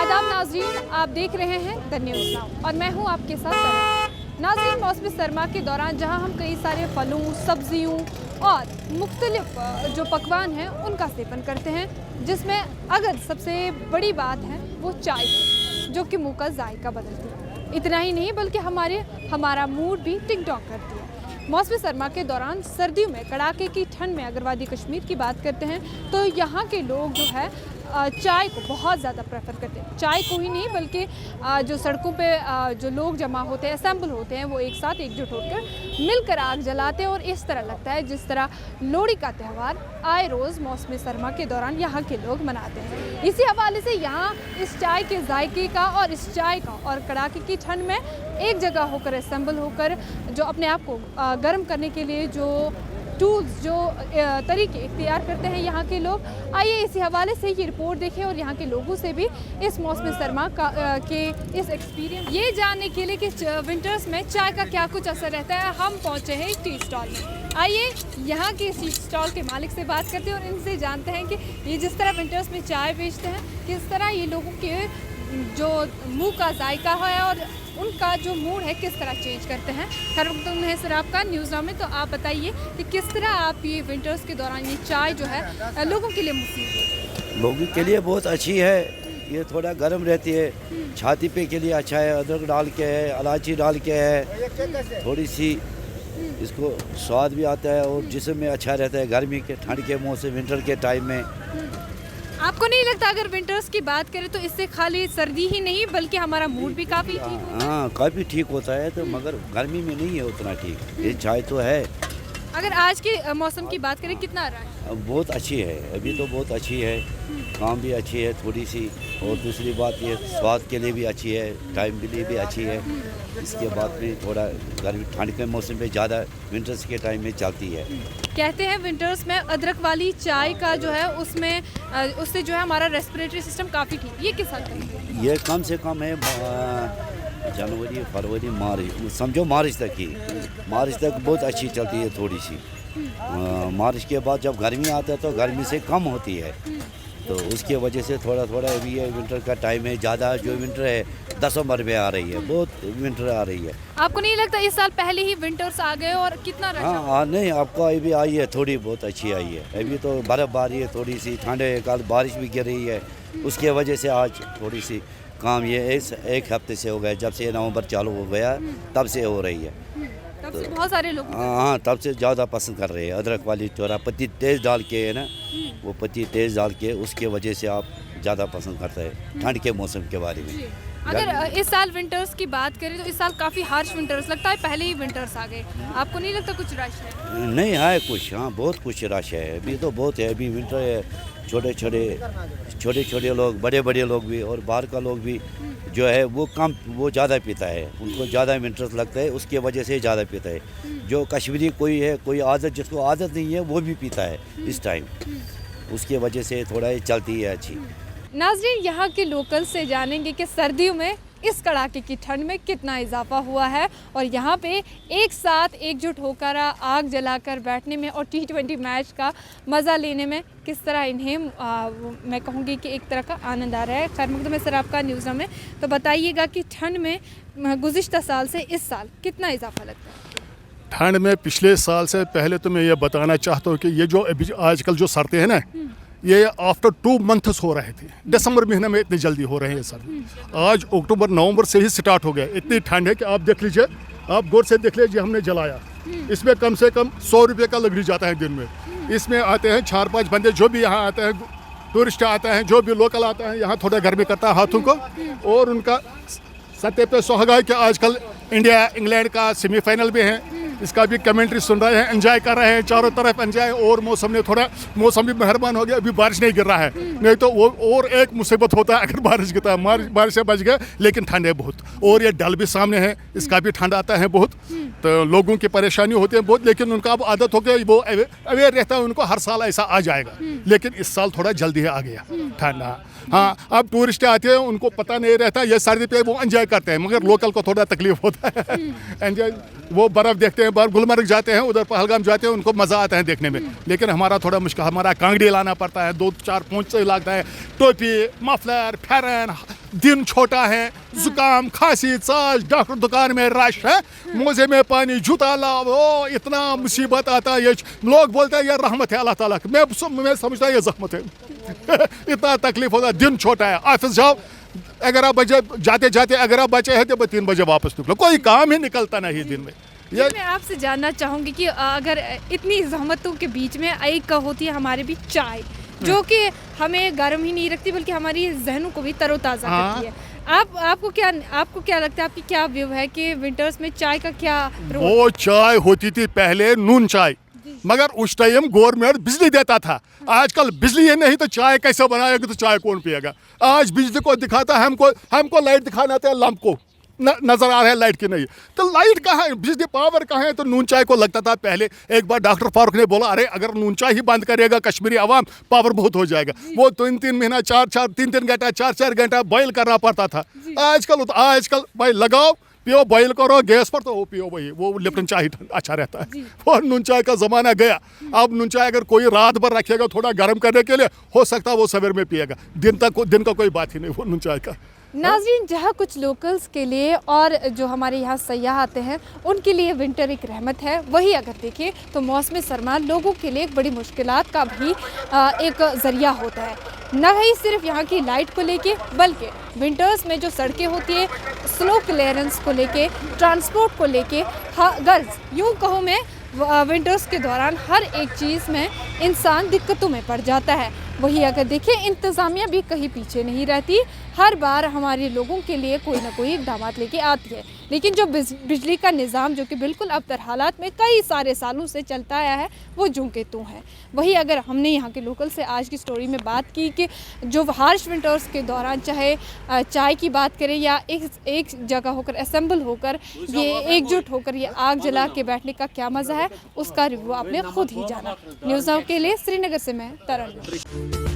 आदाब नाज़रीन, आप देख रहे हैं द न्यूज़ नाउ और मैं हूं आपके साथ तरह। नाज़रीन, मौसमी सरमा के दौरान जहां हम कई सारे फलों, सब्जियों और मुख्तलिफ जो पकवान हैं उनका सेवन करते हैं, जिसमें अगर सबसे बड़ी बात है वो चाय, जो कि मुँह का जायका बदलती है। इतना ही नहीं बल्कि हमारा मूड भी टिक टॉक करती है। मौसमी सरमा के दौरान सर्दियों में कड़ाके की ठंड में अगर वादी कश्मीर की बात करते हैं तो यहाँ के लोग जो है चाय को बहुत ज़्यादा प्रेफर करते हैं। चाय को ही नहीं बल्कि जो सड़कों पे जो लोग जमा होते हैं, असेंबल होते हैं, वो एक साथ एकजुट होकर मिलकर आग जलाते हैं और इस तरह लगता है जिस तरह लोहड़ी का त्यौहार आए रोज़ मौसमी सरमा के दौरान यहाँ के लोग मनाते हैं। इसी हवाले से यहाँ इस चाय के जायके का और इस चाय का और कड़ाके की ठंड में एक जगह होकर असेंबल होकर जो अपने आप को गर्म करने के लिए जो टूल्स, जो तरीके इख्तियार करते हैं यहाँ के लोग, आइए इसी हवाले से ये रिपोर्ट देखें और यहाँ के लोगों से भी इस मौसमी सरमा के इस एक्सपीरियंस ये जानने के लिए कि विंटर्स में चाय का क्या कुछ असर रहता है। हम पहुँचे हैं टी स्टॉल में। आइए यहाँ के टी स्टॉल के मालिक से बात करते हैं और इनसे जानते हैं कि ये जिस तरह विंटर्स में चाय बेचते हैं, किस तरह ये लोगों के जो मुँह का जायका है और उनका जो मूड है किस तरह चेंज करते हैं। खैर वक्त है सर आपका न्यूज़ नाउ में, तो आप बताइए कि किस तरह आप ये विंटर्स के दौरान ये चाय जो है लोगों के लिए मुफीद है? लोगों के लिए बहुत अच्छी है, ये थोड़ा गर्म रहती है, छाती पे के लिए अच्छा है। अदरक डाल के है, इलायची डाल के है, थोड़ी सी इसको स्वाद भी आता है और जिस्म में अच्छा रहता है गर्मी के ठंड के मौसम विंटर के टाइम में। आपको नहीं लगता अगर विंटर्स की बात करें तो इससे खाली सर्दी ही नहीं बल्कि हमारा मूड भी काफ़ी ठीक होता है? हाँ, काफ़ी ठीक होता है, तो मगर गर्मी में नहीं है उतना ठीक। ये चाय तो है। अगर आज के मौसम की बात करें कितना आ रहा है? बहुत अच्छी है, अभी तो बहुत अच्छी है, काम भी अच्छी है थोड़ी सी, और दूसरी बात ये स्वाद के लिए भी अच्छी है, टाइम के लिए भी अच्छी है। इसके बाद में थोड़ा गर्मी ठंड के मौसम में ज़्यादा विंटर्स के टाइम में चलती है। कहते हैं विंटर्स में अदरक वाली चाय का जो है उससे जो है हमारा रेस्पिरेटरी सिस्टम काफ़ी ठीक। ये किस हद तक? ये कम से कम है जनवरी, फरवरी, मार्च, समझो मार्च तक ही। मार्च तक बहुत अच्छी चलती है थोड़ी सी। मार्च के बाद जब गर्मी आता है तो गर्मी से कम होती है, तो उसके वजह से थोड़ा थोड़ा अभी ये विंटर का टाइम है। ज़्यादा जो विंटर है दिसंबर में आ रही है, बहुत विंटर आ रही है। आपको नहीं लगता इस साल पहले ही विंटर्स आ गए और कितना रश? हाँ, नहीं, आपको अभी आई है, थोड़ी बहुत अच्छी आई है। अभी तो बर्फ़बारी है, थोड़ी सी ठंड है, कल बारिश भी गिर रही है, उसके वजह से आज थोड़ी सी काम ये एक हफ्ते से हो गया, जब से नवंबर चालू हो गया तब से हो रही है। तब से बहुत सारे लोग हाँ, तब से ज़्यादा पसंद कर रहे हैं। अदरक वाली चोरा पत्ती तेज़ डाल के है ना, वो पत्ती तेज़ डाल के उसके वजह से आप ज़्यादा पसंद करते हैं ठंड के मौसम के बारे में। अगर इस साल विंटर्स की बात करें तो इस साल काफ़ी हार्श विंटर्स लगता है, पहले ही विंटर्स आ गए। आपको नहीं लगता कुछ रश है? नहीं है कुछ, हाँ बहुत कुछ रश है, अभी तो बहुत है, अभी विंटर है। छोटे छोटे लोग, बड़े बड़े लोग भी और बाहर का लोग भी जो है वो ज़्यादा पीता है, उनको ज़्यादा विंटर्स लगता है, उसके वजह से ज़्यादा पीता है। जो कश्मीरी कोई है, कोई आदत जिसको आदत नहीं है वो भी पीता है इस टाइम, उसके वजह से थोड़ा ये चलती है अच्छी। नाज़रीन, यहाँ के लोकल से जानेंगे कि सर्दियों में इस कड़ाके की ठंड में कितना इजाफा हुआ है और यहाँ पे एक साथ एकजुट होकर आग जलाकर बैठने में और T20 मैच का मज़ा लेने में किस तरह इन्हें मैं कहूँगी कि एक तरह का आनंद आ रहा है। खैर मकदम सर आपका न्यूज़ में तो बताइएगा कि ठंड में गुज़िश्ता साल से इस साल कितना इजाफा लगता है? ठंड में पिछले साल से पहले तो मैं ये बताना चाहता हूँ कि ये जो अभी आजकल जो सर्दी है ना, ये आफ्टर 2 मंथ्स हो रहे थे। दिसंबर महीने में इतनी जल्दी हो रहे हैं सर। आज अक्टूबर नवंबर से ही स्टार्ट हो गया। इतनी ठंड है कि आप देख लीजिए, आप गौर से देख लीजिए, हमने जलाया, इसमें कम से कम 100 रुपये का लकड़ी जाता है दिन में। इसमें आते हैं 4-5 बंदे जो भी यहाँ आते हैं, टूरिस्ट आते हैं, जो भी लोकल आता है, यहाँ थोड़ा गर्मी करता है हाथों को, और उनका सत्य पे सुहागा है कि आजकल इंडिया इंग्लैंड का सेमीफाइनल भी है, इसका भी कमेंट्री सुन रहे हैं, एंजॉय कर रहे हैं, चारों तरफ एंजॉय। और मौसम भी मेहरबान हो गया, अभी बारिश नहीं गिर रहा है, नहीं तो वो और एक मुसीबत होता है अगर बारिश गिरता है। बारिश से बच गए, लेकिन ठंड है बहुत, और ये डल भी सामने है, इसका भी ठंड आता है बहुत, तो लोगों की परेशानी होती है बहुत, लेकिन उनका अब आदत हो गया, वो अवेयर रहता है, उनको हर साल ऐसा आ जाएगा, लेकिन इस साल थोड़ा जल्दी आ गया ठंड। हाँ, अब टूरिस्ट आते हैं, उनको पता नहीं रहता, ये सर्दी पे वो एंजॉय करते हैं, मगर लोकल को थोड़ा तकलीफ होता है एंजॉय। वो बर्फ़ देखते हैं, गुलमर्ग जाते हैं, उधर पहलगाम जाते हैं, उनको मज़ा आता है देखने में, लेकिन हमारा थोड़ा मुश्किल, हमारा कांगड़ी लाना पड़ता है, 2-4 पोंछे लगता है, टोपी, मफलर, फैरन, दिन छोटा है, जुकाम, खांसी, छाछ, डॉक्टर दुकान में रश है, मोजे में पानी, जूता लाओ, वो इतना मुसीबत आता है। ये लोग बोलते हैं ये रहमत है अल्लाह ताला की, मैं समझता हूँ ये ज़हमत है इतना तकलीफ होता है, दिन छोटा है, ऑफिस जाओ 11 बजे, जाते जाते 11 बजे है तो 3 बजे वापस निकलो, कोई काम ही निकलता नहीं दिन में। ये मैं आपसे जानना चाहूँगी कि अगर इतनी जहमतों के बीच में एक होती है हमारे बीच चाय, जो कि हमें गर्म ही नहीं रखती बल्कि हमारी जहनों को भी तरोताज़ा करती है। आपको क्या लगता है, आपकी क्या व्यू है कि विंटर्स में चाय का क्या रोल? वो चाय होती थी पहले नून चाय, मगर उस टाइम गवर्नमेंट बिजली देता था, आजकल बिजली ही नहीं तो चाय कैसे बनाएगा, तो चाय कौन पिएगा। आज बिजली को दिखाता है, हमको लाइट दिखाना आता है, लैंप को नजर आ रहा है लाइट की नहीं, तो लाइट कहाँ है, बिजली पावर कहाँ है। तो नून चाय को लगता था पहले, एक बार डॉक्टर फारूक ने बोला, अरे अगर नून चाय ही बंद करेगा कश्मीरी अवाम, पावर बहुत हो जाएगा। वो 3-3 महीना 3-3 घंटा 4-4 घंटा बॉयल करना पड़ता था। आजकल भाई लगाओ, पियो, बॉयल करो गैस पर, तो वो पियो, वही वो लिप्टन चाय अच्छा रहता है। और नून चाय का ज़माना गया। अब नून चाय अगर कोई रात भर रखेगा थोड़ा गर्म करने के लिए, हो सकता है वो सवेर में पिएगा, दिन का कोई बात ही नहीं वो नून चाय का। नाज़रीन, जहाँ कुछ लोकल्स के लिए और जो हमारे यहाँ सयाह आते हैं उनके लिए विंटर एक रहमत है, वही अगर देखें तो मौसम सरमा लोगों के लिए एक बड़ी मुश्किलात का भी एक ज़रिया होता है। न ही सिर्फ यहाँ की लाइट को लेके, बल्कि विंटर्स में जो सड़कें होती है, स्लो क्लियरेंस को लेके, ट्रांसपोर्ट को लेके, गर्ल्स यूँ कहूँ मैं विंटर्स के दौरान हर एक चीज़ में इंसान दिक्कतों में पड़ जाता है। वही अगर देखें, इंतज़ामिया भी कहीं पीछे नहीं रहती, हर बार हमारे लोगों के लिए कोई ना कोई इक़दाम लेके आती है, लेकिन जो बिजली का निज़ाम जो कि बिल्कुल अबतर हालात में कई सारे सालों से चलता आया है, वो जूं के त्यों है। वही अगर हमने यहाँ के लोकल से आज की स्टोरी में बात की कि जो हार्श विंटर्स के दौरान चाहे चाय की बात करें या एक जगह होकर असेंबल होकर ये एकजुट होकर ये आग जला के बैठने का क्या मज़ा है, उसका रिव्यू आपने खुद ही जाना। न्यूज़ नाउ के लिए श्रीनगर से मैं तरन।